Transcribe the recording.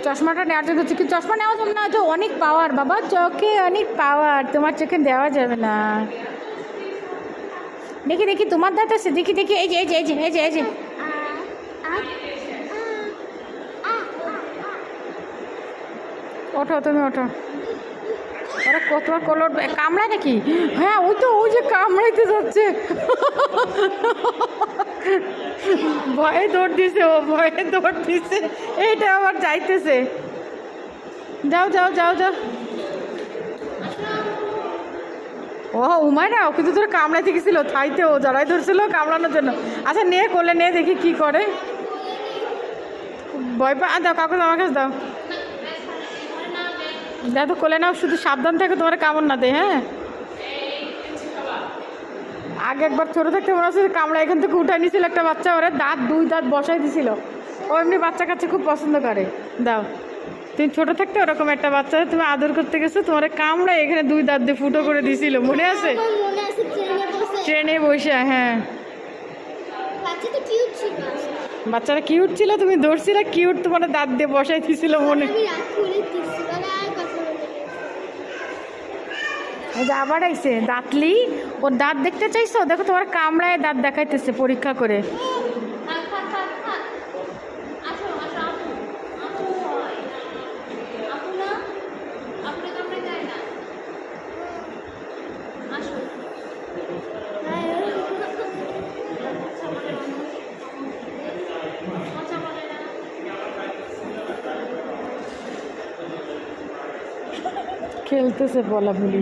চশমাটা নেওয়ার জন্য কি চশমা নেওয়া যাবে না? তো অনেক পাওয়ার বাবা, চোখে অনেক পাওয়ার, তোমার চোখে দেওয়া যাবে না। দেখি দেখি তোমার দাঁত আছে, দেখি দেখি, এই যে এই যে এই যে এই যে এই যে ওঠো, তুমি ওঠো। ওরা কতবার কলর কামড়ায় নাকি? হ্যাঁ ওই তো, ওই যে কামড়াইতে যাচ্ছে। ভয়ে দৌড় দিছে, ও ভয়ে দৌড় দিছে। এইটা আবার যাইতেছে। যাও যাও যাও যাও। ও উমায় না, ও কিন্তু তোর কামড়াইতে গেছিল, থাইতে ও জড়াই ধরছিল কামড়ানোর জন্য। আচ্ছা নে কোলে নে, দেখি কি করে। ভয় পা দাও কাকু, আমার কাছে দাও। দাও তো কোলে নাও, শুধু সাবধান থাকো তোমার কামড় না দেয়। হ্যাঁ আগে একবার ছোটো থাকতে মনে হচ্ছে কামড়া এখান থেকে উঠাই নিয়েছিল একটা বাচ্চা, ওরা দাঁত দুই দাঁত বসাই দিছিল। ও এমনি বাচ্চা কাচ্চা খুব পছন্দ করে। দাও, তুমি ছোটো থাকতে ওরকম একটা বাচ্চা তুমি আদর করতে গেছো, তোমার কামড়া এখানে দুই দাঁত দিয়ে ফুটো করে দিছিল, মনে আছে? ট্রেনে বসে। হ্যাঁ বাচ্চারা কিউট ছিল, তুমি ধরছিলে কিউট, তোমার দাঁত দিয়ে বসাই দিছিল মনে। এই যে আবার আইসে দাঁতলি, ওর দাঁত দেখতে চাইছো? দেখো তোমার কামড়ায় দাঁত দেখাইতেছে পরীক্ষা করে। খেলতেছে বলা বলি।